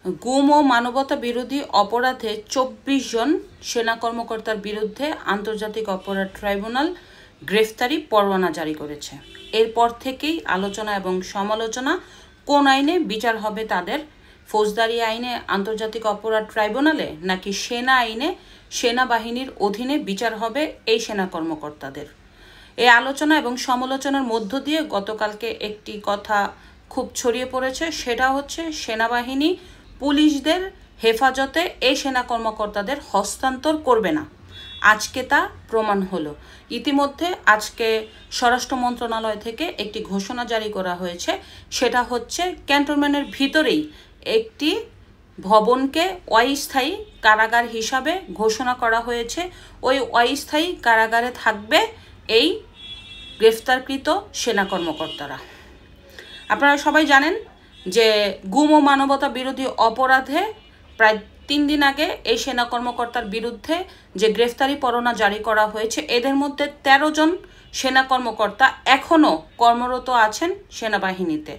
গুম ও মানবতা বিরোধী অপরাধে 24 জন সেনা কর্মকর্তার বিরুদ্ধে আন্তর্জাতিক অপরাধ ট্রাইব্যুনাল গ্রেফতারি পরোয়ানা জারি করেছে। এরপর থেকেই আলোচনা এবং সমালোচনা কোন আইনে বিচার হবে তাদের, ফৌজদারি আইনে আন্তর্জাতিক অপরাধ ট্রাইব্যুনালে নাকি সেনা আইনে সেনাবাহিনীর অধীনে বিচার হবে এই সেনা কর্মকর্তাদের। এই আলোচনা এবং সমালোচনার মধ্য দিয়ে গতকালকে একটি কথা খুব ছড়িয়ে পড়েছে, সেটা হচ্ছে সেনাবাহিনী পুলিশদের হেফাজতে এই সেনা কর্মকর্তাদের হস্তান্তর করবে না। আজকে তা প্রমাণ হলো। ইতিমধ্যে আজকে স্বরাষ্ট্র মন্ত্রণালয় থেকে একটি ঘোষণা জারি করা হয়েছে, সেটা হচ্ছে ক্যান্টনমেন্টের ভিতরেই একটি ভবনকে অস্থায়ী কারাগার হিসাবে ঘোষণা করা হয়েছে। ওই অস্থায়ী কারাগারে থাকবে এই গ্রেফতারকৃত সেনা কর্মকর্তারা। আপনারা সবাই জানেন যে গুম ও মানবতা বিরোধী অপরাধে প্রায় 3 দিন আগে এই সেনা কর্মকর্তার বিরুদ্ধে যে গ্রেফতারি পরোয়ানা জারি করা হয়েছে, এদের মধ্যে 13 জন সেনা কর্মকর্তা এখনও কর্মরত আছেন সেনাবাহিনীতে।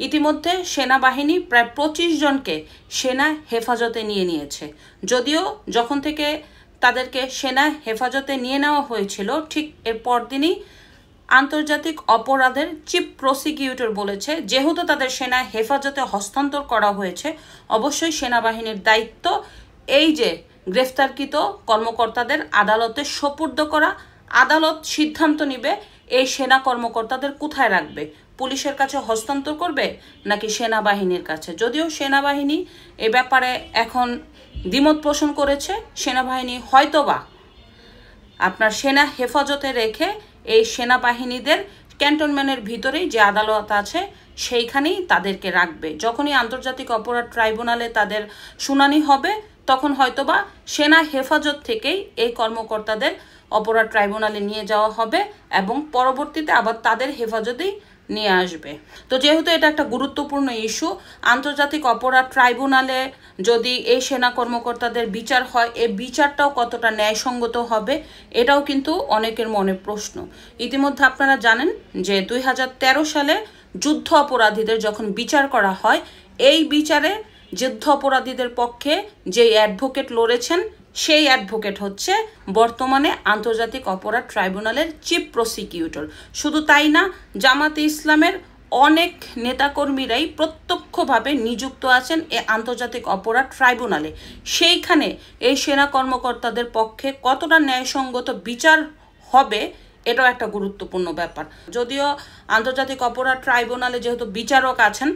ইতিমধ্যে সেনাবাহিনী প্রায় 25 জনকে সেনা হেফাজতে নিয়েছে। যদিও যখন থেকে তাদেরকে সেনা হেফাজতে নিয়ে নেওয়া হয়েছিল, ঠিক এর পরদিনই আন্তর্জাতিক অপরাধের চিফ প্রসিকিউটর বলেছে, যেহেতু তাদের সেনা হেফাজতে হস্তান্তর করা হয়েছে, অবশ্যই সেনাবাহিনীর দায়িত্ব এই যে গ্রেফতারকৃত কর্মকর্তাদের আদালতে সোপর্দ করা। আদালত সিদ্ধান্ত নিবে এই সেনা কর্মকর্তাদের কোথায় রাখবে, পুলিশের কাছে হস্তান্তর করবে নাকি সেনাবাহিনীর কাছে। যদিও সেনাবাহিনী এ ব্যাপারে এখন দ্বিমত পোষণ করেছে, সেনাবাহিনী হয়তোবা আপনার সেনা হেফাজতে রেখে এই সেনাবাহিনীদের ক্যান্টনমেন্টের ভিতরেই যে আদালত আছে সেইখানেই তাদেরকে রাখবে। যখনই আন্তর্জাতিক অপরাধ ট্রাইব্যুনালে তাদের শুনানি হবে, তখন হয়তোবা সেনা হেফাজত থেকেই এই কর্মকর্তাদের অপরাধ ট্রাইব্যুনালে নিয়ে যাওয়া হবে এবং পরবর্তীতে আবার তাদের হেফাজতেই নিয়ে আসবে। তো যেহেতু এটা একটা গুরুত্বপূর্ণ ইস্যু, আন্তর্জাতিক অপরাধ ট্রাইব্যুনালে যদি এই সেনা কর্মকর্তাদের বিচার হয়, এই বিচারটাও কতটা ন্যায়সঙ্গত হবে, এটাও কিন্তু অনেকের মনে প্রশ্ন। ইতিমধ্যে আপনারা জানেন যে 2013 সালে যুদ্ধ অপরাধীদের যখন বিচার করা হয়, এই বিচারে যুদ্ধ অপরাধীদের পক্ষে যে অ্যাডভোকেট লড়েছেন, সেই অ্যাডভোকেট হচ্ছে বর্তমানে আন্তর্জাতিক অপরাধ ট্রাইব্যুনালের চিফ প্রসিকিউটর। শুধু তাই না, জামাতে ইসলামের অনেক নেতাকর্মীরাই প্রত্যক্ষভাবে নিযুক্ত আছেন এই আন্তর্জাতিক অপরাধ ট্রাইব্যুনালে। সেইখানে এই সেনা কর্মকর্তাদের পক্ষে কতটা ন্যায়সঙ্গত বিচার হবে, এটাও একটা গুরুত্বপূর্ণ ব্যাপার। যদিও আন্তর্জাতিক অপরাধ ট্রাইব্যুনালে যেহেতু বিচারক আছেন,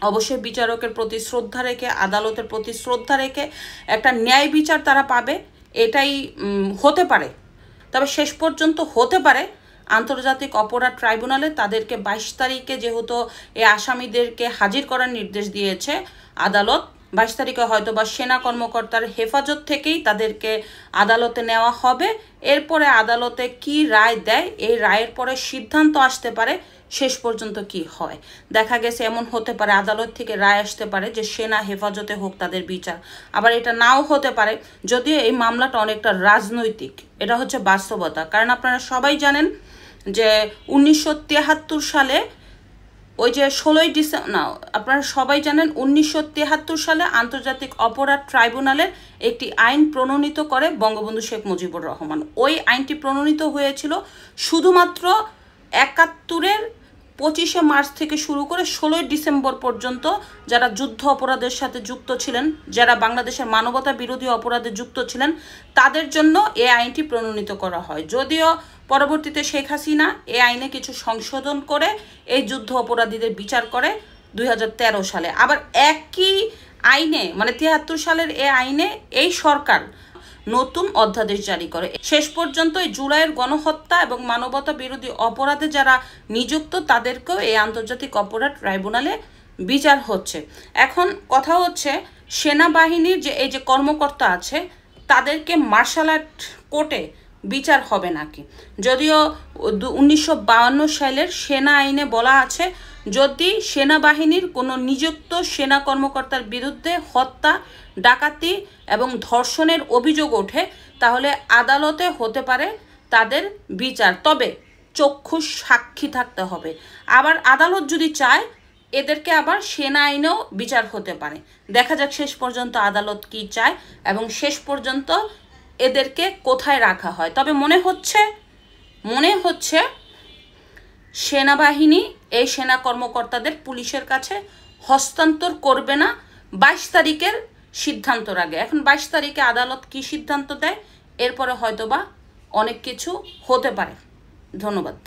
অবশ্যই বিচারকের প্রতি শ্রদ্ধা রেখে, আদালতের প্রতি শ্রদ্ধা রেখে একটা ন্যায় বিচার তারা পাবে, এটাই হতে পারে। তবে শেষ পর্যন্ত হতে পারে আন্তর্জাতিক অপরাধ ট্রাইব্যুনালে তাদেরকে 22 তারিখে যেহেতু এই আসামিদেরকে হাজির করার নির্দেশ দিয়েছে আদালত, 22 তারিখে হয়তো বা সেনা কর্মকর্তার হেফাজত থেকেই তাদেরকে আদালতে নেওয়া হবে। এরপরে আদালতে কি রায় দেয়, এই রায়ের পরে সিদ্ধান্ত আসতে পারে শেষ পর্যন্ত কি হয়। দেখা গেছে এমন হতে পারে আদালত থেকে রায় আসতে পারে যে সেনা হেফাজতে হোক তাদের বিচার, আবার এটা নাও হতে পারে। যদিও এই মামলাটা অনেকটা রাজনৈতিক, এটা হচ্ছে বাস্তবতা। কারণ আপনারা সবাই জানেন যে 1973 সালে ওই যে 16ই ডিসেম্বর, না আপনারা সবাই জানেন 1973 সালে আন্তর্জাতিক অপরাধ ট্রাইব্যুনালের একটি আইন প্রণয়িত করে বঙ্গবন্ধু শেখ মুজিবুর রহমান। ওই আইনটি প্রণয়িত হয়েছিল শুধুমাত্র 71-এর 25শে মার্চ থেকে শুরু করে 16ই ডিসেম্বর পর্যন্ত যারা যুদ্ধ অপরাধের সাথে যুক্ত ছিলেন, যারা বাংলাদেশের মানবতা বিরোধী অপরাধে যুক্ত ছিলেন, তাদের জন্য এই আইনটি প্রণয়িত করা হয়। যদিও পরবর্তীতে শেখ হাসিনা এই আইনে কিছু সংশোধন করে এই যুদ্ধ অপরাধীদের বিচার করে 2013 সালে। আবার একই আইনে মানে 73 সালের এই আইনে এই সরকার নতুন অধ্যাদেশ জারি করে। শেষ পর্যন্ত এই জুলাইয়ের গণহত্যা এবং মানবতা বিরোধী অপরাধে যারা নিযুক্ত, তাদেরকেও এই আন্তর্জাতিক অপরাধ ট্রাইব্যুনালে বিচার হচ্ছে। এখন কথা হচ্ছে সেনাবাহিনীর যে এই যে কর্মকর্তা আছে, তাদেরকে মার্শাল আর্ট কোর্টে বিচার হবে নাকি। যদিও 1952 সালের সেনা আইনে বলা আছে, যদি সেনাবাহিনীর কোনো নিযুক্ত সেনা কর্মকর্তার বিরুদ্ধে হত্যা, ডাকাতি এবং ধর্ষণের অভিযোগ ওঠে, তাহলে আদালতে হতে পারে তাদের বিচার। তবে চক্ষু সাক্ষী থাকতে হবে। আবার আদালত যদি চায় এদেরকে আবার সেনা আইনেও বিচার হতে পারে। দেখা যাক শেষ পর্যন্ত আদালত কি চায় এবং শেষ পর্যন্ত এদেরকে কোথায় রাখা হয়। তবে মনে হচ্ছে সেনাবাহিনী এই সেনা কর্মকর্তাদের পুলিশের কাছে হস্তান্তর করবে না 22 তারিখের সিদ্ধান্তর আগে। এখন 22 তারিখে আদালত কি সিদ্ধান্ত দেয়, এরপরে হয়তোবা অনেক কিছু হতে পারে। ধন্যবাদ।